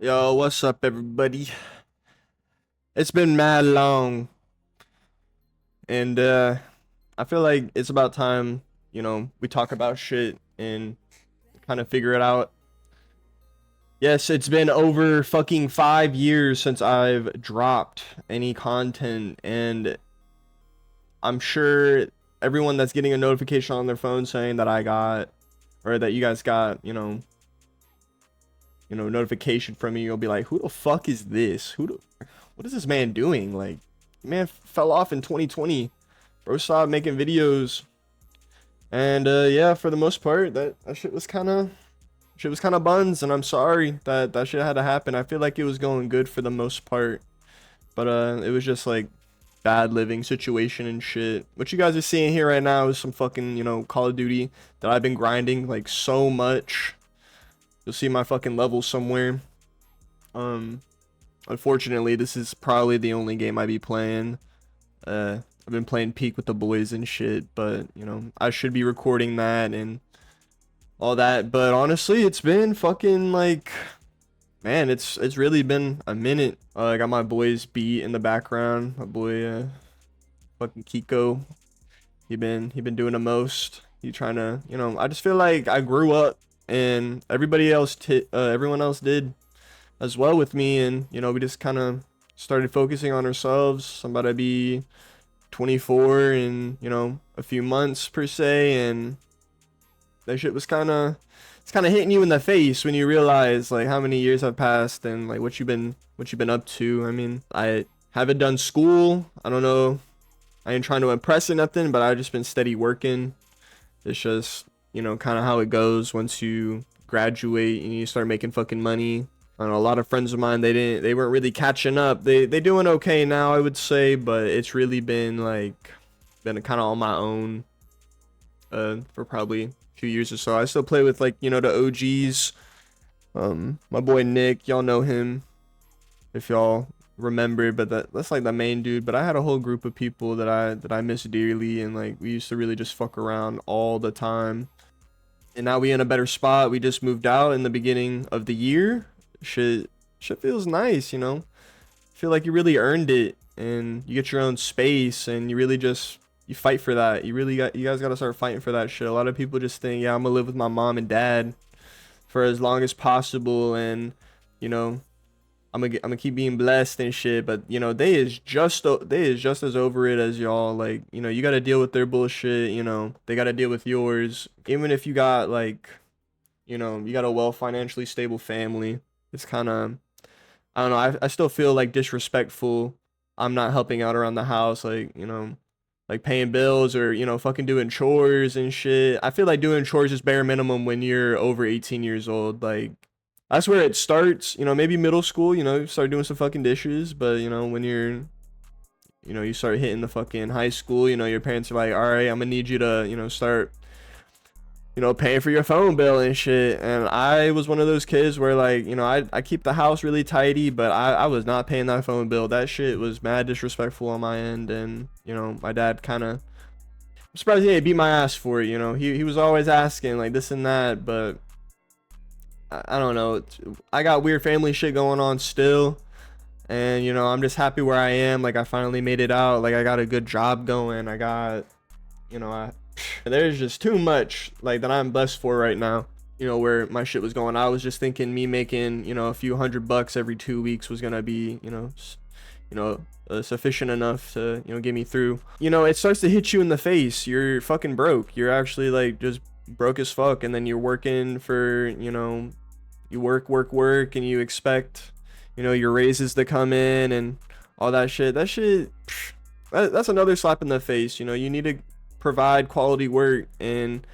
Yo, what's up, everybody? It's been mad long, and I feel like it's about time, we talk about shit and kind of figure it out. Yes, it's been over fucking 5 years since I've dropped any content, and I'm sure everyone that's getting a notification on their phone saying that I got, or that you guys got, notification from me, you'll be like, who the fuck is this? What is this man doing? Like, man fell off in 2020. Bro stopped making videos. And yeah, for the most part, that shit was kind of buns, and I'm sorry that that shit had to happen. I feel like it was going good for the most part, but it was just like bad living situation and shit. What you guys are seeing here right now is some fucking, Call of Duty that I've been grinding like so much. You'll see my fucking level somewhere. Um, Unfortunately, this is probably the only game I be playing. I've been playing Peak with the boys and shit, but I should be recording that and all that. But honestly, it's been fucking like, man, it's really been a minute. I got my boys beat in the background. My boy, fucking Kiko. He been doing the most. He trying to, I just feel like I grew up and everyone else did as well with me, and we just kind of started focusing on ourselves. I'm about to be 24 in a few months per se, and that shit was kind of hitting you in the face when you realize like how many years have passed and like what you've been up to. I mean, I haven't done school. I don't know. I ain't trying to impress or nothing, but I just been steady working. It's just kind of how it goes once you graduate and you start making fucking money. I don't know, a lot of friends of mine, they weren't really catching up. They doing okay now, I would say, but it's really been kind of on my own for probably a few years or so. I still play with like, the OGs. My boy Nick, y'all know him if y'all remember, but that's like the main dude. But I had a whole group of people that I miss dearly, and like we used to really just fuck around all the time. And now we in a better spot. We just moved out in the beginning of the year. Shit feels nice, feel like you really earned it, and you get your own space, and you really just you fight for that. You guys gotta start fighting for that shit. A lot of people just think, yeah, I'm gonna live with my mom and dad for as long as possible, and you know I'm gonna keep being blessed and shit. But they is just as over it as y'all. Like, you gotta deal with their bullshit. They gotta deal with yours. Even if you got like, you got a well financially stable family, it's kind of, I don't know. I still feel like disrespectful. I'm not helping out around the house, like, like paying bills or, fucking doing chores and shit. I feel like doing chores is bare minimum when you're over 18 years old. Like, that's where it starts, maybe middle school, you start doing some fucking dishes. But, when you start hitting the fucking high school, your parents are like, all right, I'm gonna need you to, start paying for your phone bill and shit. And I was one of those kids where like, I keep the house really tidy, but I was not paying that phone bill. That shit was mad disrespectful on my end. And, my dad kind of, I'm surprised he didn't beat my ass for it. He was always asking like this and that, but I don't know. I got weird family shit going on still. And, I'm just happy where I am. Like, I finally made it out. Like, I got a good job going. I got, I there's just too much like that I'm blessed for right now. Where my shit was going, I was just thinking me making a few $100 every 2 weeks was gonna be sufficient enough to get me through. It starts to hit you in the face. You're fucking broke. You're actually like just broke as fuck, and then you're working for you work, and you expect your raises to come in and all that shit. That's another slap in the face. You need to provide quality work, and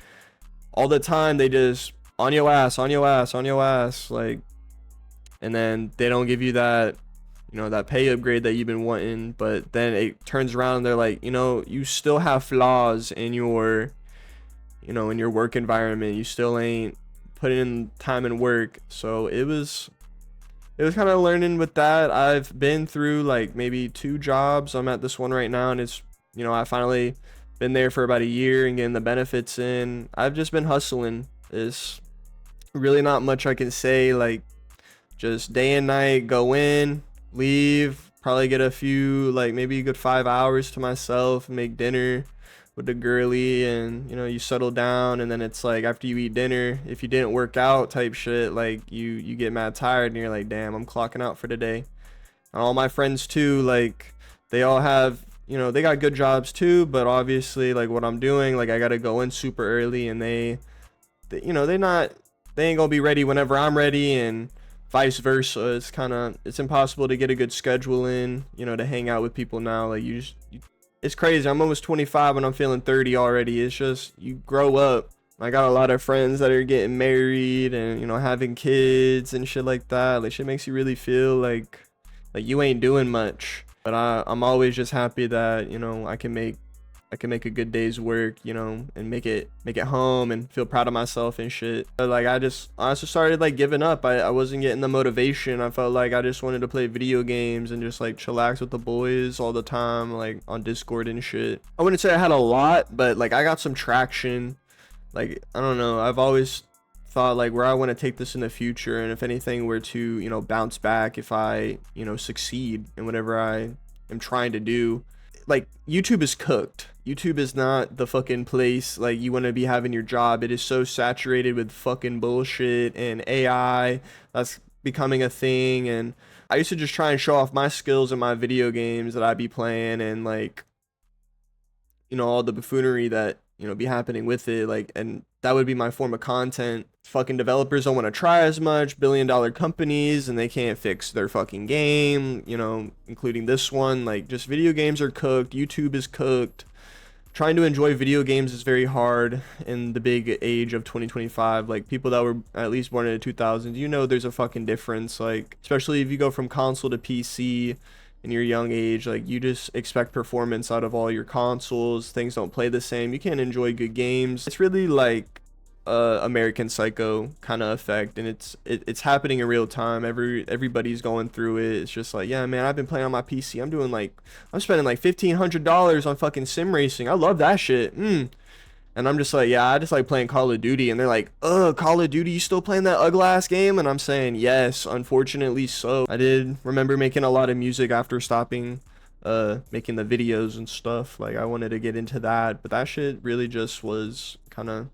all the time they just on your ass, on your ass, on your ass, like, and then they don't give you that that pay upgrade that you've been wanting. But then it turns around and they're like, you still have flaws in your in your work environment. You still ain't putting in time and work. So it was kind of learning with that. I've been through like maybe 2 jobs. I'm at this one right now, and it's I finally been there for about a year and getting the benefits in. I've just been hustling. It's really not much I can say like Just day and night, go in, leave, probably get a few, like maybe a good 5 hours to myself, make dinner with the girly, and you know, you settle down. And then it's like after you eat dinner, if you didn't work out type shit, like you get mad tired and you're like, damn, I'm clocking out for the day. And all my friends too, like they all have, you know, they got good jobs too, but obviously like what I'm doing, like I gotta go in super early, and they you know, they ain't gonna be ready whenever I'm ready, and vice versa. It's kind of, it's impossible to get a good schedule in, you know, to hang out with people now. Like it's crazy. I'm almost 25 and I'm feeling 30 already. It's just, you grow up. I got a lot of friends that are getting married and, you know, having kids and shit like that. Like shit makes you really feel like you ain't doing much. But I'm always just happy that, you know, I can make a good day's work, you know, and make it home and feel proud of myself and shit. But like I just honestly started like giving up. I wasn't getting the motivation. I felt like I just wanted to play video games and just like chillax with the boys all the time, like on Discord and shit. I wouldn't say I had a lot, but like I got some traction. Like I don't know, I've always thought like where I want to take this in the future, and if anything were to, you know, bounce back if I, you know, succeed in whatever I am trying to do. Like YouTube is cooked. YouTube is not the fucking place like you want to be having your job. It is so saturated with fucking bullshit and AI that's becoming a thing. And I used to just try and show off my skills in my video games that I'd be playing, and like, you know, all the buffoonery that, you know, be happening with it, like, and that would be my form of content. Fucking developers don't want to try as much, billion-dollar companies, and they can't fix their fucking game, you know, including this one. Like, just video games are cooked, YouTube is cooked. Trying to enjoy video games is very hard in the big age of 2025. Like, people that were at least born in the 2000s, you know, there's a fucking difference. Like, especially if you go from console to PC in your young age, like you just expect performance out of all your consoles. Things don't play the same. You can't enjoy good games. It's really like American Psycho kind of effect, and it's happening in real time. Everybody's going through it. It's just like, yeah, man, I've been playing on my PC. I'm spending like $1,500 on fucking sim racing. I love that shit. And I'm just like, yeah, I just like playing Call of Duty. And they're like, Call of Duty, you still playing that ugly ass game? And I'm saying, yes, unfortunately so. I did remember making a lot of music after stopping making the videos and stuff. Like, I wanted to get into that, but that shit really just was kind of,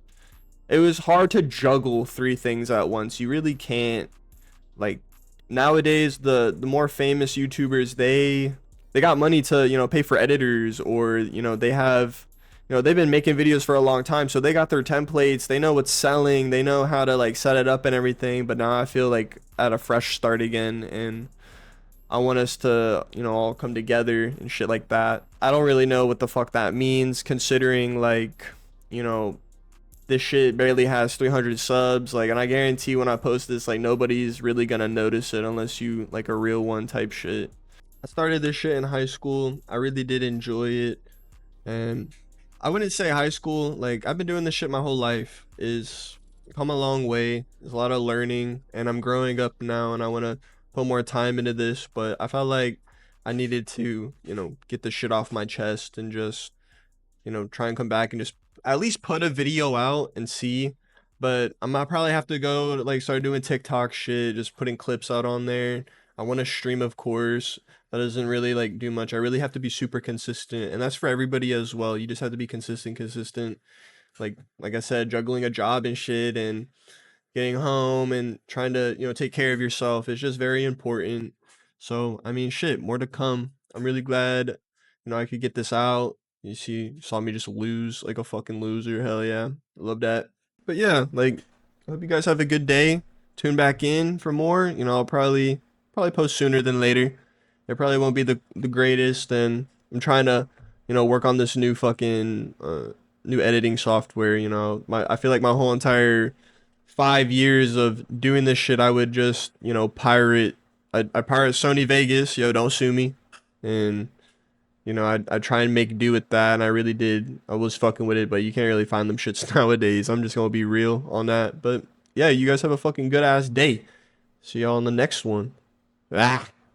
it was hard to juggle three things at once. You really can't. Like, nowadays, the more famous YouTubers, they got money to, you know, pay for editors, or, you know, they have, you know, they've been making videos for a long time, so they got their templates, they know what's selling, they know how to like set it up and everything. But now I feel like at a fresh start again, and I want us to, you know, all come together and shit like that. I don't really know what the fuck that means, considering like, you know, this shit barely has 300 subs, like, and I guarantee when I post this, like, nobody's really gonna notice it unless you like a real one type shit. I started this shit in high school. I really did enjoy it, and I wouldn't say high school, like I've been doing this shit my whole life. Is come a long way. There's a lot of learning, and I'm growing up now, and I want to put more time into this. But I felt like I needed to, you know, get the shit off my chest and just, you know, try and come back and just at least put a video out and see. But I might probably have to go to, like, start doing TikTok shit, just putting clips out on there. I want to stream, of course. That doesn't really like do much. I really have to be super consistent, and that's for everybody as well. You just have to be consistent. Like I said, juggling a job and shit, and getting home and trying to, you know, take care of yourself is just very important. So I mean, shit, more to come. I'm really glad, you know, I could get this out. You saw me just lose like a fucking loser. Hell yeah, love that. But yeah, like, I hope you guys have a good day. Tune back in for more. You know, I'll probably post sooner than later. It probably won't be the greatest, and I'm trying to, you know, work on this new fucking new editing software. You know, I feel like my whole entire 5 years of doing this shit, I would just, you know, pirate. I pirate Sony Vegas. Yo, don't sue me. And you know, I try and make do with that, and I really did. I was fucking with it, but you can't really find them shits nowadays. I'm just gonna be real on that. But yeah, you guys have a fucking good ass day. See y'all on the next one. Ah.